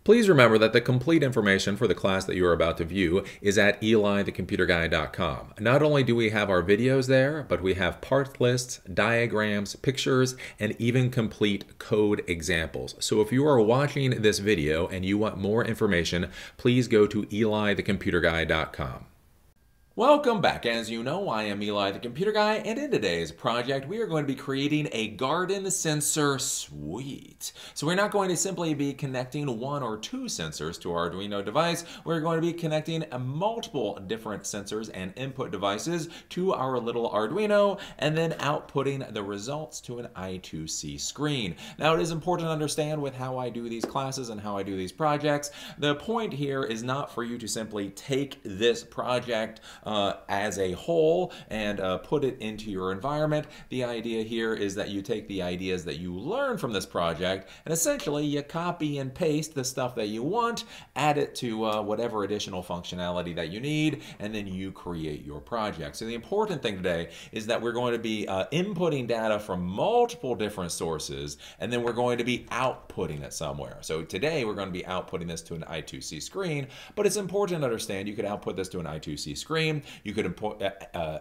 Please remember that the complete information for the class that you are about to view is at eliithecomputerguy.com. Not only do we have our videos there, but we have part lists, diagrams, pictures, and even complete code examples. So if you are watching this video and you want more information, please go to eliithecomputerguy.com. Welcome back. As you know, I am Eli the Computer Guy, and in today's project, we are going to be creating a garden sensor suite. So we're not going to simply be connecting one or two sensors to our Arduino device. We're going to be connecting multiple different sensors and input devices to our little Arduino, and then outputting the results to an I2c screen. Now, it is important to understand with how I do these classes and how I do these projects, the point here is not for you to simply take this project as a whole and put it into your environment. The idea here is that you take the ideas that you learn from this project and essentially you copy and paste the stuff that you want, add it to whatever additional functionality that you need, and then you create your project. So the important thing today is that we're going to be inputting data from multiple different sources, and then we're going to be outputting it somewhere. So today we're going to be outputting this to an I2c screen, but it's important to understand you could output this to an I2c screen. You could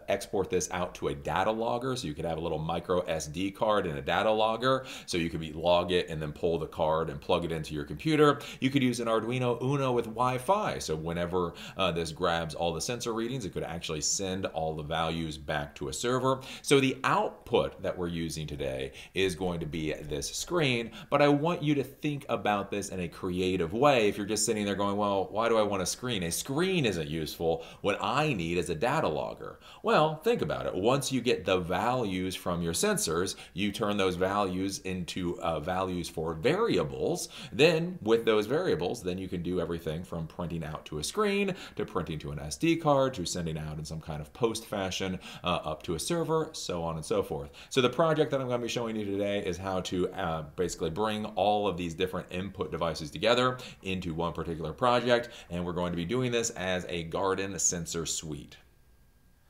export this out to a data logger, so you could have a little micro SD card in a data logger, so you could log it and then pull the card and plug it into your computer. You could use an Arduino Uno with Wi-Fi, so whenever this grabs all the sensor readings, it could actually send all the values back to a server. So the output that we're using today is going to be this screen, but I want you to think about this in a creative way. If you're just sitting there going, well, why do I want a screen? A screen isn't useful. What I need is a data logger. Well, think about it. Once you get the values from your sensors, you turn those values into values for variables. Then with those variables, then you can do everything from printing out to a screen, to printing to an SD card, to sending out in some kind of post fashion up to a server, so on and so forth. So the project that I'm going to be showing you today is how to basically bring all of these different input devices together into one particular project, and we're going to be doing this as a garden sensor suite.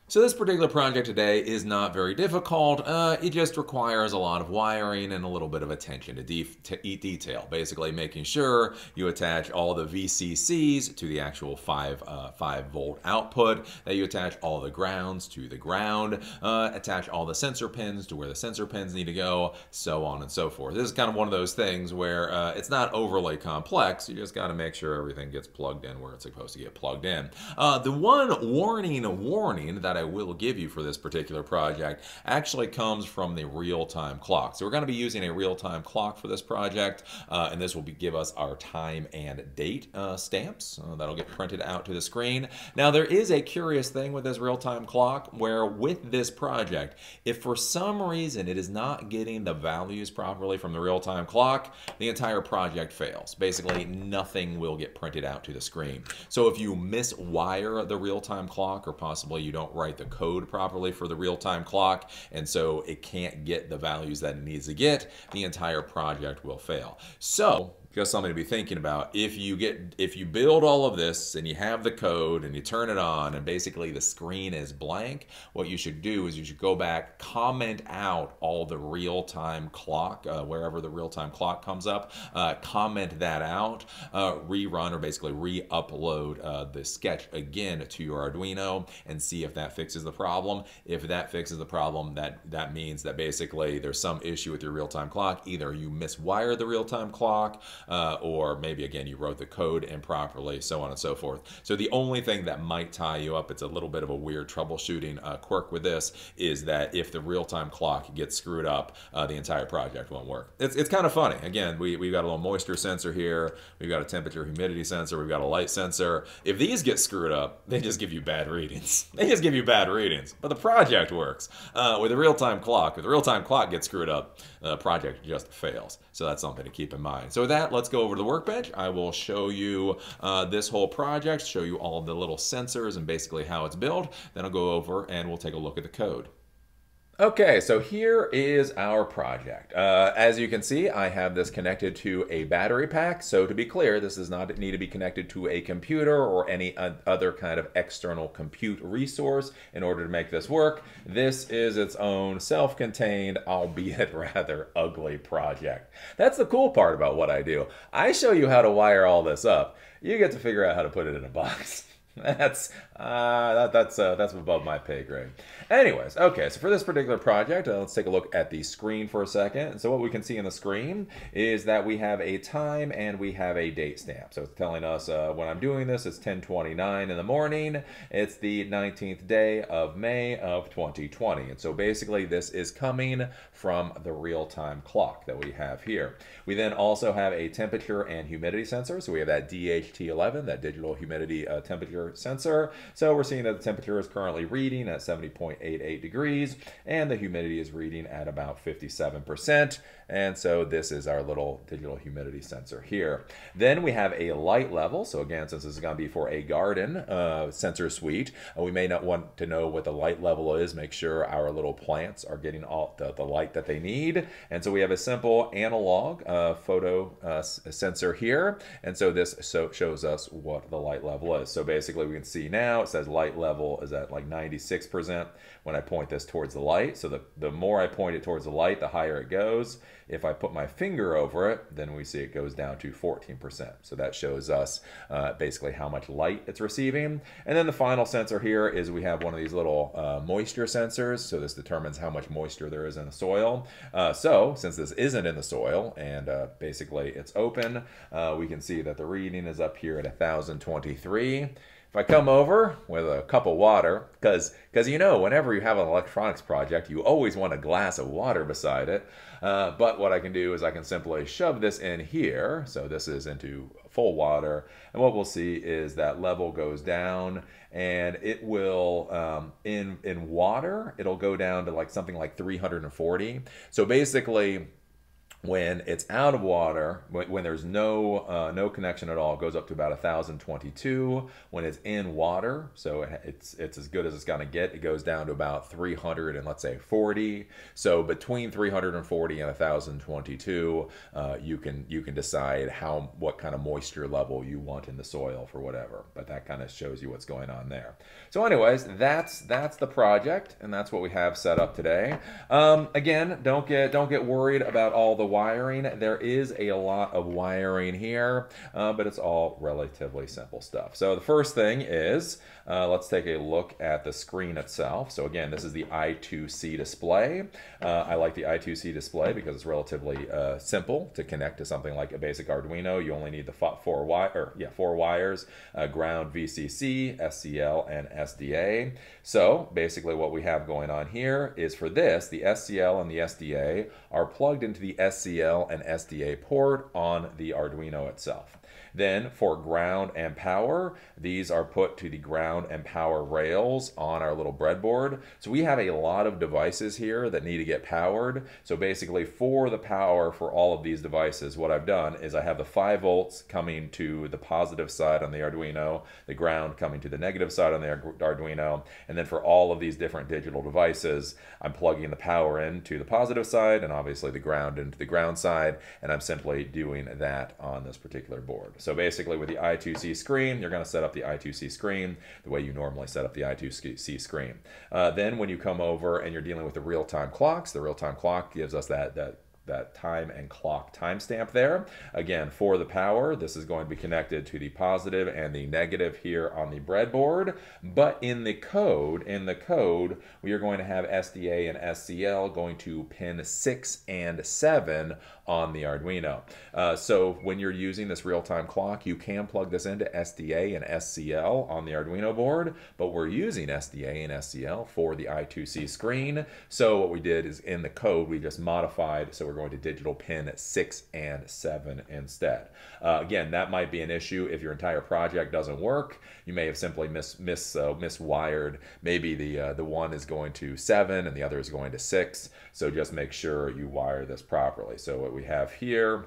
So this particular project today is not very difficult. It just requires a lot of wiring and a little bit of attention to detail. Basically making sure you attach all the VCCs to the actual 5 volt output, that you attach all the grounds to the ground, attach all the sensor pins to where the sensor pins need to go, so on and so forth. This is kind of one of those things where it's not overly complex. You just got to make sure everything gets plugged in where it's supposed to get plugged in. The one warning that I will give you for this particular project actually comes from the real-time clock. So we're going to be using a real-time clock for this project, and this will give us our time and date stamps that'll get printed out to the screen. Now there is a curious thing with this real-time clock where with this project, if for some reason it is not getting the values properly from the real-time clock, the entire project fails. Basically nothing will get printed out to the screen. So if you miswire the real-time clock, or possibly you don't write the code properly for the real-time clock, and so it can't get the values that it needs to get, the entire project will fail. So just something to be thinking about. If you build all of this and you have the code and you turn it on and basically the screen is blank, what you should do is you should go back, comment out all the real-time clock, wherever the real-time clock comes up, comment that out, rerun or basically re-upload the sketch again to your Arduino and see if that fixes the problem. If that fixes the problem, that means that basically there's some issue with your real-time clock. Either you miswired the real-time clock, or maybe again you wrote the code improperly, so on and so forth. So the only thing that might tie you up, it's a little bit of a weird troubleshooting quirk with this, is that if the real-time clock gets screwed up, the entire project won't work. It's kind of funny. Again, we've got a little moisture sensor here, we've got a temperature humidity sensor, we've got a light sensor. If these get screwed up, they just give you bad readings. They just give you bad readings, but the project works. With the real-time clock, if the real-time clock gets screwed up, the project just fails. So that's something to keep in mind. So with that, let's go over to the workbench. I will show you this whole project, show you all the little sensors and basically how it's built. Then I'll go over and we'll take a look at the code. Okay, so here is our project. As you can see, I have this connected to a battery pack. So to be clear, this does not need to be connected to a computer or any other kind of external compute resource in order to make this work. This is its own self-contained, albeit rather ugly project. That's the cool part about what I do. I show you how to wire all this up. You get to figure out how to put it in a box. That's above my pay grade. Anyways, okay, so for this particular project, let's take a look at the screen for a second. And so what we can see on the screen is that we have a time and we have a date stamp. So it's telling us when I'm doing this, it's 10:29 in the morning. It's the 19th day of May of 2020. And so basically this is coming from the real-time clock that we have here. We then also have a temperature and humidity sensor. So we have that DHT11, that digital humidity temperature sensor. So we're seeing that the temperature is currently reading at 70.88 degrees and the humidity is reading at about 57%. And so this is our little digital humidity sensor here. Then we have a light level. So again, since this is going to be for a garden sensor suite, we may not want to know what the light level is. Make sure our little plants are getting all the light that they need. And so we have a simple analog photo sensor here. And so this shows us what the light level is. So basically we can see now it says light level is at like 96% when I point this towards the light. So the more I point it towards the light, the higher it goes. If I put my finger over it, then we see it goes down to 14%. So that shows us basically how much light it's receiving. And then the final sensor here is we have one of these little moisture sensors. So this determines how much moisture there is in the soil. So since this isn't in the soil and basically it's open, we can see that the reading is up here at 1023. If I come over with a cup of water, because you know, whenever you have an electronics project, you always want a glass of water beside it. But what I can do is I can simply shove this in here. So this is into full water. And what we'll see is that level goes down and it will, in water, it'll go down to like something like 340. So basically, when it's out of water, when there's no connection at all, it goes up to about 1022. When it's in water, so it's as good as it's gonna get, it goes down to about 300 and let's say 40. So between 340 and 1022, you can decide what kind of moisture level you want in the soil for whatever. But that kind of shows you what's going on there. So anyways, that's the project, and that's what we have set up today. Again, don't get worried about all the wiring. There is a lot of wiring here, but it's all relatively simple stuff. So the first thing is, let's take a look at the screen itself. So again, this is the I2c display. I like the I2c display because it's relatively simple to connect to something like a basic Arduino. You only need the four wires, ground, VCC, SCL, and SDA. So basically what we have going on here is for this, the SCL and the SDA are plugged into the SCL and SDA port on the Arduino itself. Then for ground and power, these are put to the ground and power rails on our little breadboard. So we have a lot of devices here that need to get powered. So basically for the power for all of these devices, what I've done is I have the 5 volts coming to the positive side on the Arduino, the ground coming to the negative side on the Arduino, and then for all of these different digital devices, I'm plugging the power into the positive side and obviously the ground into the ground side, and I'm simply doing that on this particular board. So basically with the I2c screen, you're going to set up the I2c screen the way you normally set up the I2c screen. Then when you come over and you're dealing with the real-time clocks, the real-time clock gives us that time and clock timestamp there. Again, for the power, this is going to be connected to the positive and the negative here on the breadboard. But in the code, we are going to have SDA and SCL going to pin 6 and 7 on the Arduino. So when you're using this real-time clock, you can plug this into SDA and SCL on the Arduino board, but we're using SDA and SCL for the I2c screen. So what we did is in the code, we just modified, so we're going to digital pin 6 and 7 instead. Again, that might be an issue if your entire project doesn't work. You may have simply miswired. Maybe the one is going to 7 and the other is going to 6. So just make sure you wire this properly. So what we have here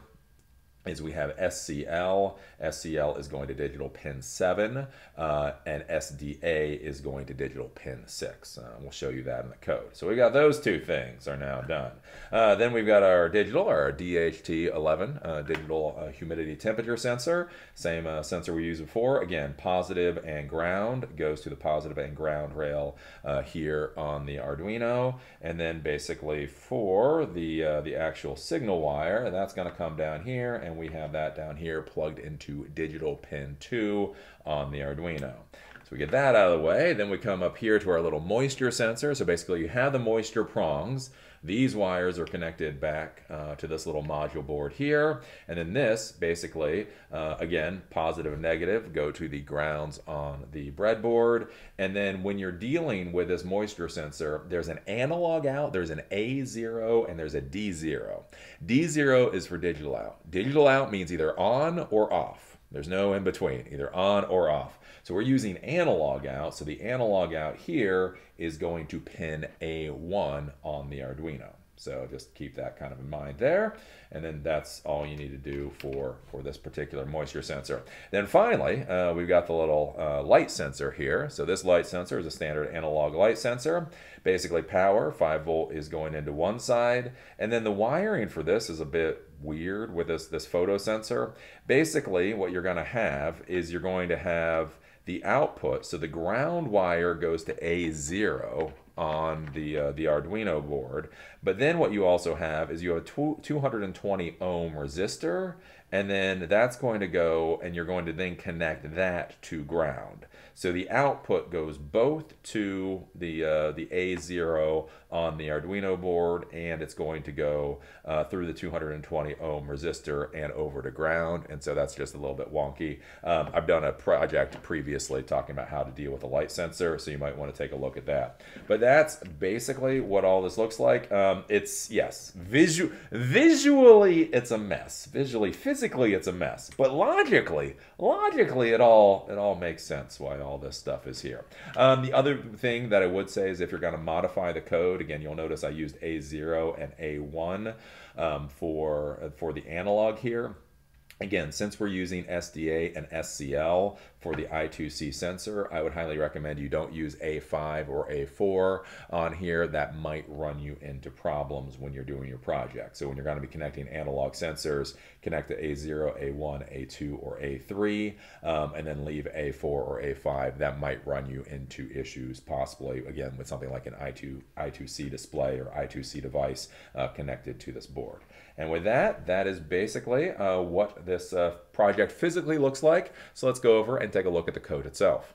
is we have SCL. SCL is going to digital pin 7, and SDA is going to digital pin 6. We'll show you that in the code. So we got those two things are now done. Then we've got our digital, our DHT11 digital humidity temperature sensor. Same sensor we used before. Again, positive and ground goes to the positive and ground rail here on the Arduino. And then basically for the actual signal wire, that's going to come down here, and we have that down here plugged into digital pin 2 on the Arduino. So we get that out of the way. Then we come up here to our little moisture sensor. So basically you have the moisture prongs. These wires are connected back to this little module board here. And then this basically, again, positive and negative go to the grounds on the breadboard. And then when you're dealing with this moisture sensor, there's an analog out, there's an A0, and there's a D0. D0 is for digital out. Digital out means either on or off. There's no in between, either on or off. So we're using analog out. So the analog out here is going to pin A1 on the Arduino. So just keep that kind of in mind there. And then that's all you need to do for this particular moisture sensor. Then finally, we've got the little light sensor here. So this light sensor is a standard analog light sensor. Basically power, 5 volt is going into one side. And then the wiring for this is a bit weird with this photo sensor. Basically what you're going to have is you're going to have the output. So the ground wire goes to A0 on the Arduino board. But then what you also have is you have a 220 ohm resistor, and then that's going to go, and you're going to then connect that to ground. So the output goes both to the A0 on the Arduino board, and it's going to go through the 220 ohm resistor and over to ground. And so that's just a little bit wonky. I've done a project previously talking about how to deal with a light sensor, so you might want to take a look at that. But that's basically what all this looks like. It's, yes, visually it's a mess. Visually, physically it's a mess. But logically it all makes sense why all this stuff is here. The other thing that I would say is if you're going to modify the code, again, you'll notice I used A0 and A1 for the analog here. Again, since we're using SDA and SCL for the I2c sensor, I would highly recommend you don't use A5 or A4 on here. That might run you into problems when you're doing your project. So when you're going to be connecting analog sensors, connect to A0, A1, A2, or A3, and then leave A4 or A5. That might run you into issues, possibly, again, with something like an I2c display or I2c device connected to this board. And with that, that is basically what this project physically looks like. So let's go over and take a look at the code itself.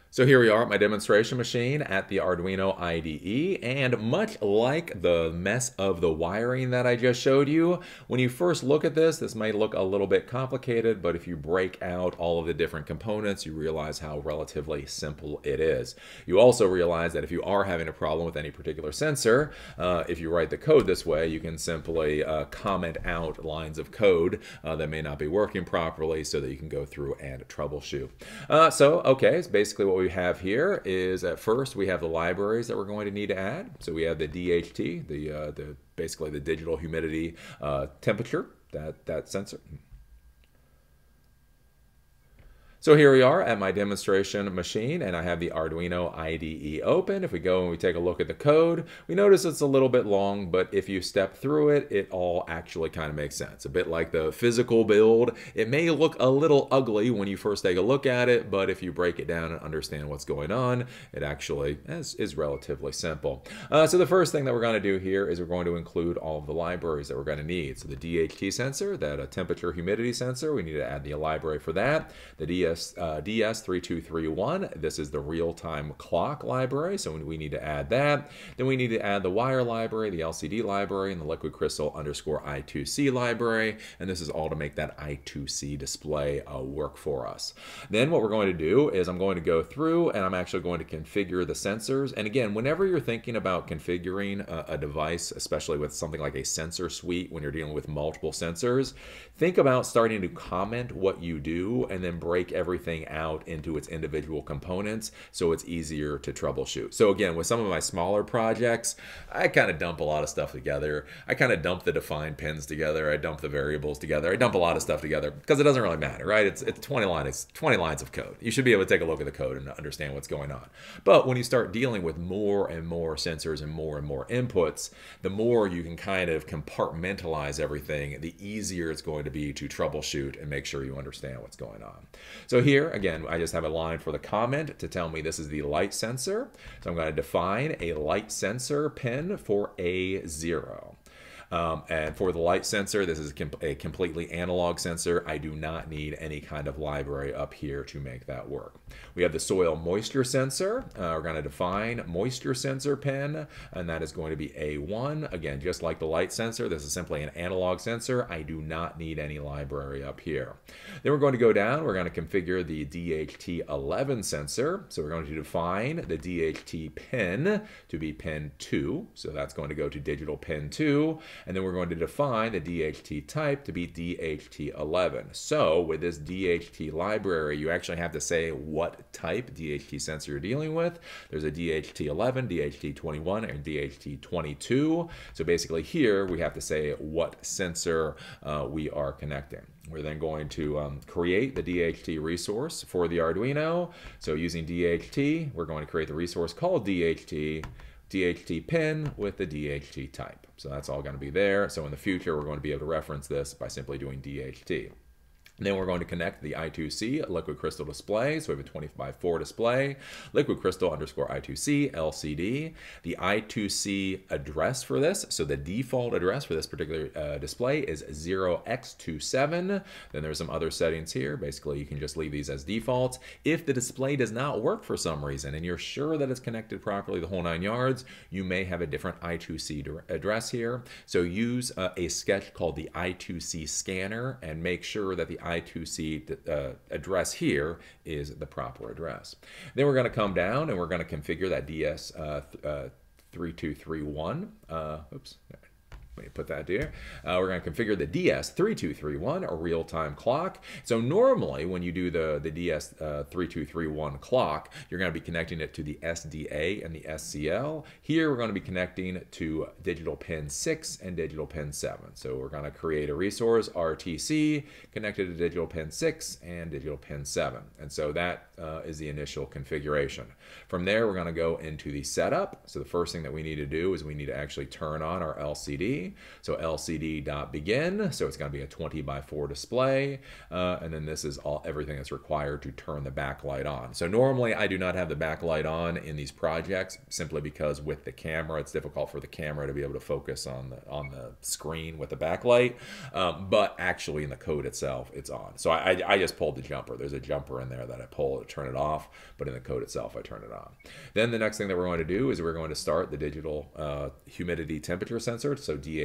So here we are at my demonstration machine at the Arduino IDE, and much like the mess of the wiring that I just showed you, when you first look at this, this might look a little bit complicated, but if you break out all of the different components, you realize how relatively simple it is. You also realize that if you are having a problem with any particular sensor, if you write the code this way, you can simply comment out lines of code that may not be working properly so that you can go through and troubleshoot. Okay, so basically what we have here is at first we have the libraries that we're going to need to add. So we have the DHT, basically the digital humidity temperature, that sensor. So here we are at my demonstration machine, and I have the Arduino IDE open. If we go and we take a look at the code, we notice it's a little bit long, but if you step through it, it all actually kind of makes sense. A bit like the physical build. It may look a little ugly when you first take a look at it, but if you break it down and understand what's going on, it actually is relatively simple. So the first thing that we're going to do here is we're going to include all of the libraries that we're going to need. So the DHT sensor, that temperature humidity sensor, we need to add the library for that. The DS3231, this is the real-time clock library, so we need to add that. Then we need to add the wire library, the LCD library, and the liquid crystal _ I2c library, and this is all to make that I2c display work for us. Then what we're going to do is I'm going to go through and I'm actually going to configure the sensors. And again, whenever you're thinking about configuring a device, especially with something like a sensor suite, when you're dealing with multiple sensors, think about starting to comment what you do and then break everything everything out into its individual components so it's easier to troubleshoot. So again, with some of my smaller projects, I kind of dump a lot of stuff together. I kind of dump the defined pins together. I dump the variables together. I dump a lot of stuff together because it doesn't really matter, right? It's 20 lines of code. You should be able to take a look at the code and understand what's going on. But when you start dealing with more and more sensors and more inputs, the more you can kind of compartmentalize everything, the easier it's going to be to troubleshoot and make sure you understand what's going on. So here, again, I just have a line for the comment to tell me this is the light sensor. So I'm going to define a light sensor pin for A0. And for the light sensor, this is a completely analog sensor. I do not need any kind of library up here to make that work. We have the soil moisture sensor. We're going to define moisture sensor pin, and that is going to be A1. Again, just like the light sensor, this is simply an analog sensor. I do not need any library up here. Then we're going to go down. We're going to configure the DHT11 sensor. So we're going to define the DHT pin to be pin 2. So that's going to go to digital pin 2. And then we're going to define the DHT type to be DHT11. So with this DHT library, you actually have to say what type DHT sensor you're dealing with. There's a DHT11, DHT21, and DHT22. So basically here we have to say what sensor we are connecting. We're then going to create the DHT resource for the Arduino. So using DHT, we're going to create the resource called DHT pin with the DHT type. So that's all going to be there. So in the future, we're going to be able to reference this by simply doing DHT. And then we're going to connect the I2c liquid crystal display. So we have a 20x4 display, liquid crystal underscore I2c LCD. The I2c address for this, so the default address for this particular display is 0x27. Then there's some other settings here. Basically, you can just leave these as defaults. If the display does not work for some reason and you're sure that it's connected properly the whole 9 yards, you may have a different I2c address here. So use a sketch called the I2c Scanner and make sure that the I2c address here is the proper address. Then we're going to come down and we're going to configure that DS3231. Oops. Let me put that there. We're going to configure the DS3231, a real-time clock. So normally when you do the DS3231 clock, you're going to be connecting it to the SDA and the SCL. Here we're going to be connecting to digital pin 6 and digital pin 7. So we're going to create a resource, RTC, connected to digital pin 6 and digital pin 7. And so that is the initial configuration. From there, we're going to go into the setup. So the first thing that we need to do is we need to actually turn on our LCD. So LCD.begin, so it's going to be a 20x4 display, and then this is everything that's required to turn the backlight on. So normally I do not have the backlight on in these projects simply because with the camera it's difficult for the camera to be able to focus on the screen with the backlight, but actually in the code itself it's on. So I just pulled the jumper. There's a jumper in there that I pull to turn it off, but in the code itself I turn it on. Then the next thing that we're going to do is we're going to start the digital humidity temperature sensor, so DHT.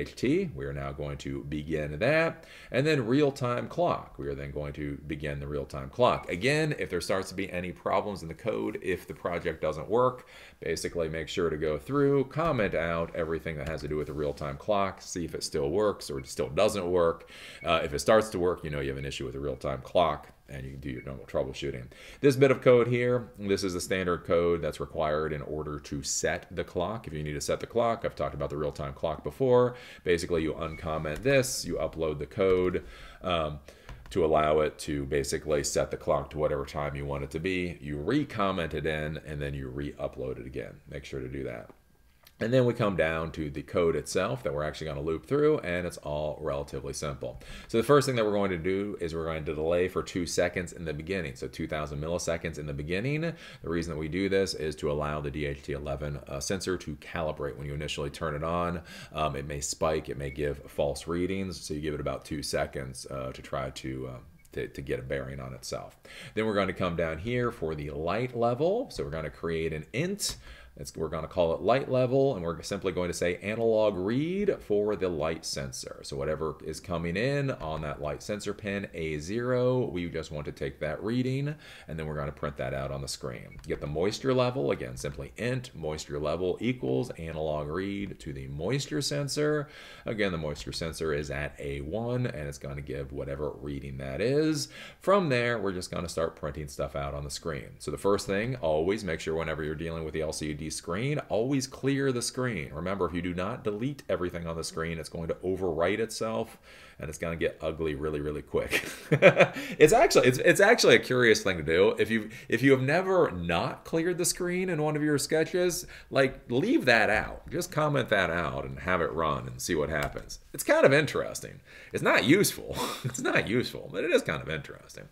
We are now going to begin that. And then real-time clock. We are then going to begin the real-time clock. Again, if there starts to be any problems in the code, if the project doesn't work, basically make sure to go through, comment out everything that has to do with the real-time clock, see if it still works or it still doesn't work. If it starts to work, you know you have an issue with the real-time clock, and you can do your normal troubleshooting. This bit of code here, this is the standard code that's required in order to set the clock. If you need to set the clock, I've talked about the real-time clock before. Basically, you uncomment this, you upload the code to allow it to basically set the clock to whatever time you want it to be. You re-comment it in, and then you re-upload it again. Make sure to do that. And then we come down to the code itself that we're actually going to loop through, and it's all relatively simple. So the first thing that we're going to do is we're going to delay for 2 seconds in the beginning, so 2,000 milliseconds in the beginning. The reason that we do this is to allow the DHT11 sensor to calibrate when you initially turn it on. It may spike, it may give false readings, so you give it about 2 seconds to try to get a bearing on itself. Then we're going to come down here for the light level. So we're going to create an int We're going to call it light level, and we're simply going to say analog read for the light sensor. So whatever is coming in on that light sensor pin, A0, we just want to take that reading, and then we're going to print that out on the screen. Get the moisture level, again, simply int moisture level equals analog read to the moisture sensor. Again, the moisture sensor is at A1, and it's going to give whatever reading that is. From there, we're just going to start printing stuff out on the screen. So the first thing, always make sure whenever you're dealing with the LCD screen, always clear the screen. Remember, if you do not delete everything on the screen, it's going to overwrite itself, and it's going to get ugly really, really quick. It's actually a curious thing to do. If you have never not cleared the screen in one of your sketches, like, leave that out. Just comment that out and have it run and see what happens. It's kind of interesting. It's not useful. It's not useful, but it is kind of interesting.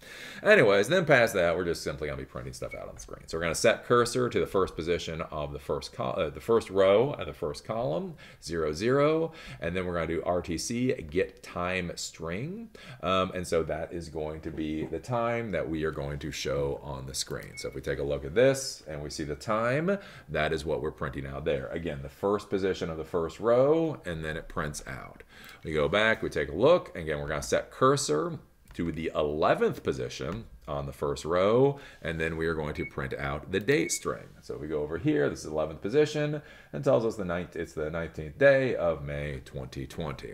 Anyways, then past that, we're just simply going to be printing stuff out on the screen. So we're going to set cursor to the first position of the first row of the first column, 0, 0, and then we're going to do RTC get time string, and so that is going to be the time that we are going to show on the screen. So if we take a look at this and we see the time, that is what we're printing out there. Again, the first position of the first row, and then it prints out. We go back, we take a look, and again, we're going to set cursor to the 11th position on the first row, and then we are going to print out the date string. So if we go over here, this is 11th position, and tells us it's the 19th day of May 2020.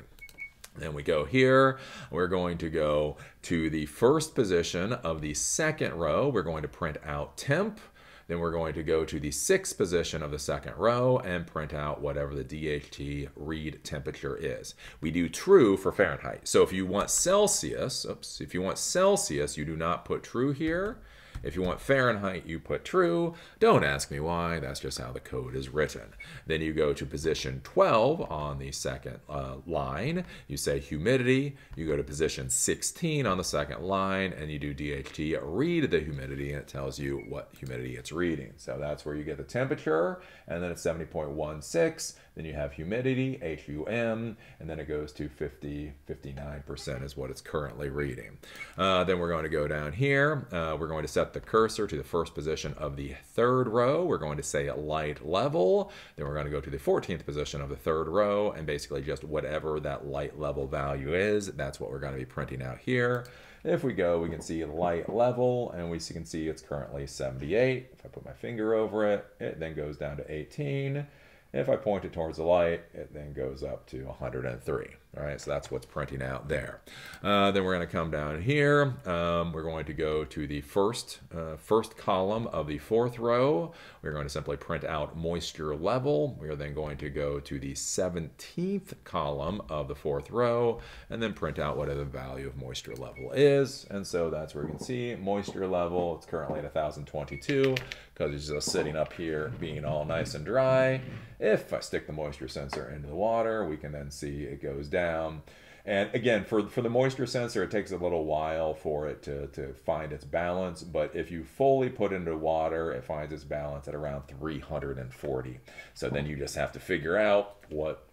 Then we go here, we're going to go to the first position of the second row. We're going to print out temp. Then we're going to go to the 6th position of the second row and print out whatever the DHT read temperature is. We do true for Fahrenheit. So if you want Celsius, you do not put true here. If you want Fahrenheit, you put true. Don't ask me why, that's just how the code is written. Then you go to position 12 on the second line. You say humidity. You go to position 16 on the second line, and you do DHT read the humidity, and it tells you what humidity it's reading. So that's where you get the temperature, and then it's 70.16. Then you have humidity, HUM, and then it goes to 59% is what it's currently reading. Then we're going to go down here. We're going to set the cursor to the first position of the third row. We're going to say light level. Then we're going to go to the 14th position of the third row, and basically just whatever that light level value is, that's what we're going to be printing out here. If we go, we can see light level, and we can see it's currently 78. If I put my finger over it, it then goes down to 18. If I point it towards the light, it then goes up to 103. All right, so that's what's printing out there. Then we're going to come down here. We're going to go to the first column of the fourth row. We're going to simply print out moisture level. We are then going to go to the 17th column of the fourth row and then print out whatever the value of moisture level is. And so that's where you can see moisture level. It's currently at 1022 because it's just sitting up here being all nice and dry. If I stick the moisture sensor into the water, we can then see it goes down. And again, for the moisture sensor, it takes a little while for it to find its balance. But if you fully put it into water, it finds its balance at around 340. So then you just have to figure out what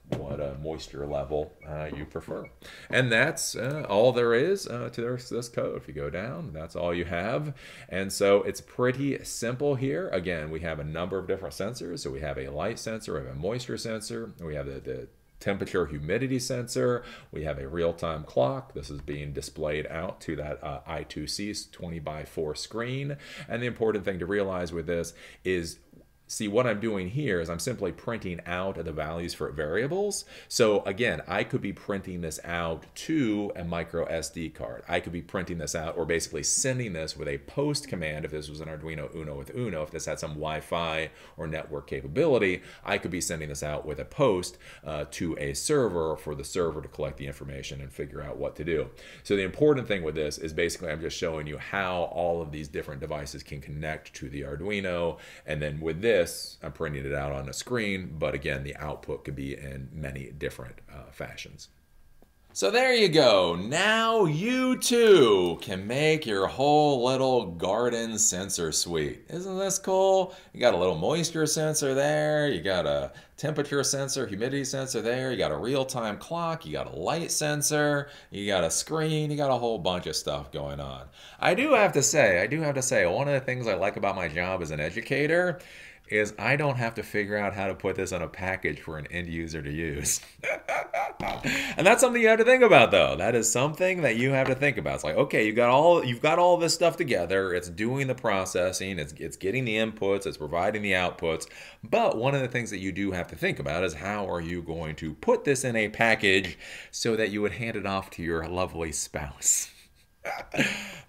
moisture level you prefer. And that's all there is to this code. If you go down, that's all you have. And so it's pretty simple here. Again, we have a number of different sensors. So we have a light sensor, we have a moisture sensor, we have the temperature humidity sensor, we have a real-time clock. This is being displayed out to that I2c 20x4 screen. And the important thing to realize with this is, see, what I'm doing here is I'm simply printing out the values for variables. So again, I could be printing this out to a micro SD card. I could be printing this out, or basically sending this with a post command. If this was an Arduino Uno with Uno, if this had some Wi-Fi or network capability, I could be sending this out with a post to a server for the server to collect the information and figure out what to do. So the important thing with this is basically I'm just showing you how all of these different devices can connect to the Arduino, and then with this, I'm printing it out on a screen, but again, the output could be in many different fashions. So there you go. Now you too can make your whole little garden sensor suite. Isn't this cool? You got a little moisture sensor there, you got a temperature sensor, humidity sensor there, you got a real-time clock, you got a light sensor, you got a screen, you got a whole bunch of stuff going on. I do have to say, one of the things I like about my job as an educator is I don't have to figure out how to put this on a package for an end user to use. And that's something you have to think about, though. That is something that you have to think about. It's like, okay, you've got all this stuff together. It's doing the processing. It's getting the inputs. It's providing the outputs. But one of the things that you do have to think about is how are you going to put this in a package so that you would hand it off to your lovely spouse?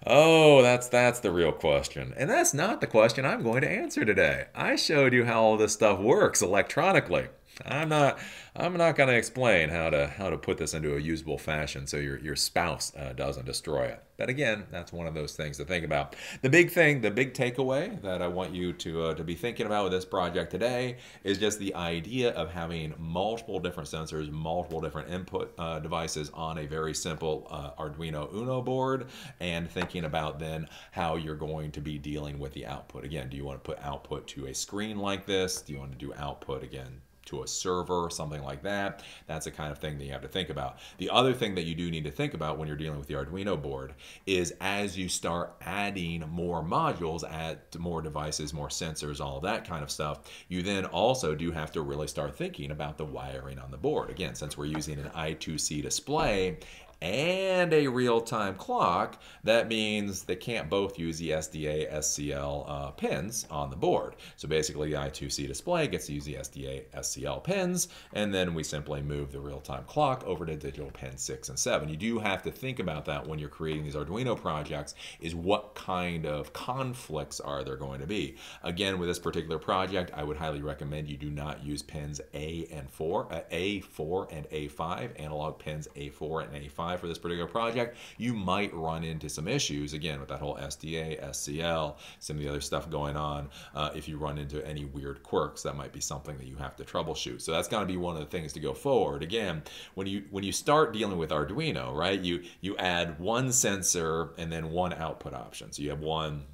Oh, that's the real question. And that's not the question I'm going to answer today. I showed you how all this stuff works electronically. I'm not going to explain how to put this into a usable fashion so your spouse doesn't destroy it. But again, that's one of those things to think about. The big takeaway that I want you to be thinking about with this project today is just the idea of having multiple different sensors, multiple different input devices on a very simple Arduino Uno board, and thinking about then how you're going to be dealing with the output. Again, do you want to put output to a screen like this? Do you want to do output again to a server or something like that? That's the kind of thing that you have to think about. The other thing that you do need to think about when you're dealing with the Arduino board is as you start adding more modules, add more devices, more sensors, all of that kind of stuff, you then also do have to really start thinking about the wiring on the board. Again, since we're using an I2c display and a real-time clock, that means they can't both use the SDA SCL pins on the board. So basically the I2c display gets to use the SDA SCL pins, and then we simply move the real-time clock over to digital pins 6 and 7. You do have to think about that when you're creating these Arduino projects, is what kind of conflicts are there going to be. Again, with this particular project, I would highly recommend you do not use pins A4 and A5, analog pins A4 and A5 for this particular project. You might run into some issues, again, with that whole SDA, SCL, some of the other stuff going on. If you run into any weird quirks, that might be something that you have to troubleshoot. So that's going to be one of the things to go forward. Again, when you start dealing with Arduino, right, you add one sensor and then one output option. So you have one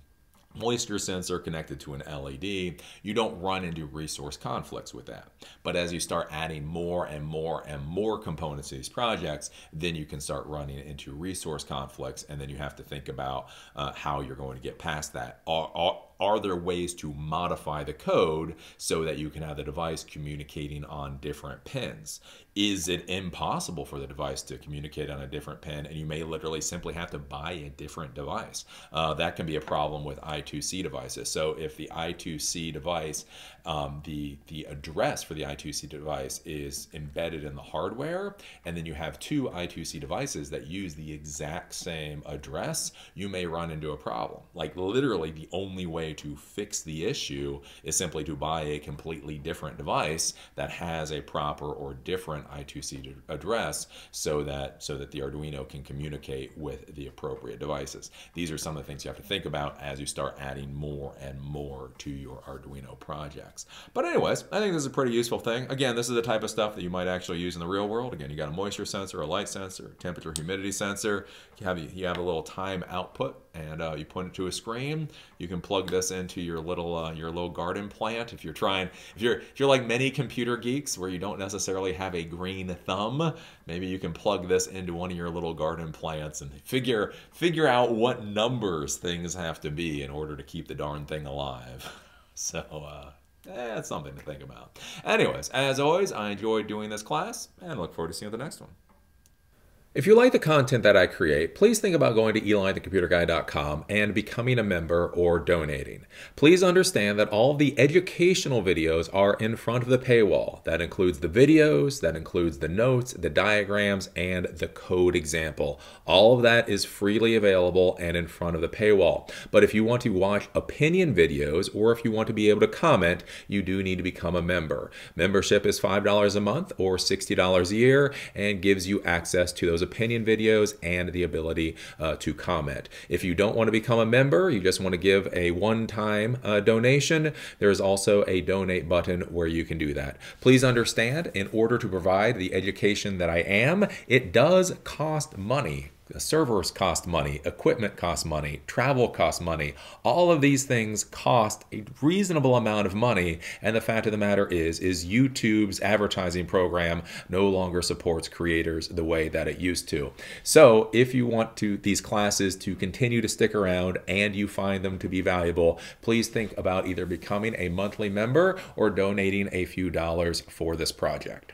moisture sensor connected to an LED. You don't run into resource conflicts with that. But as you start adding more and more and more components to these projects, then you can start running into resource conflicts, and then you have to think about how you're going to get past that. Are there ways to modify the code so that you can have the device communicating on different pins? Is it impossible for the device to communicate on a different pin, and you may literally simply have to buy a different device? That can be a problem with I2c devices. So if the I2c device, the address for the I2c device is embedded in the hardware, and then you have two I2c devices that use the exact same address, you may run into a problem. Like literally the only way to fix the issue is simply to buy a completely different device that has a proper or different I2c address so that the Arduino can communicate with the appropriate devices. These are some of the things you have to think about as you start adding more and more to your Arduino projects. But anyways, I think this is a pretty useful thing. Again, this is the type of stuff that you might actually use in the real world. Again, you got a moisture sensor, a light sensor, temperature, humidity sensor. You have a little time output, and you point it to a screen. You can plug this into your little garden plant. If you're like many computer geeks where you don't necessarily have a green thumb, maybe you can plug this into one of your little garden plants and figure out what numbers things have to be in order to keep the darn thing alive. So that's something to think about. Anyways, as always, I enjoyed doing this class and look forward to seeing you at the next one. If you like the content that I create, please think about going to eliTheComputerGuy.com and becoming a member or donating. Please understand that all of the educational videos are in front of the paywall. That includes the videos, that includes the notes, the diagrams, and the code example. All of that is freely available and in front of the paywall. But if you want to watch opinion videos or if you want to be able to comment, you do need to become a member. Membership is $5 a month or $60 a year and gives you access to those opinion videos and the ability to comment. If you don't want to become a member, you just want to give a one-time donation, there's also a donate button where you can do that. Please understand, in order to provide the education that I am, it does cost money. Servers cost money, equipment costs money, travel costs money. All of these things cost a reasonable amount of money, and the fact of the matter is YouTube's advertising program no longer supports creators the way that it used to. So if you want these classes to continue to stick around and you find them to be valuable, please think about either becoming a monthly member or donating a few dollars for this project.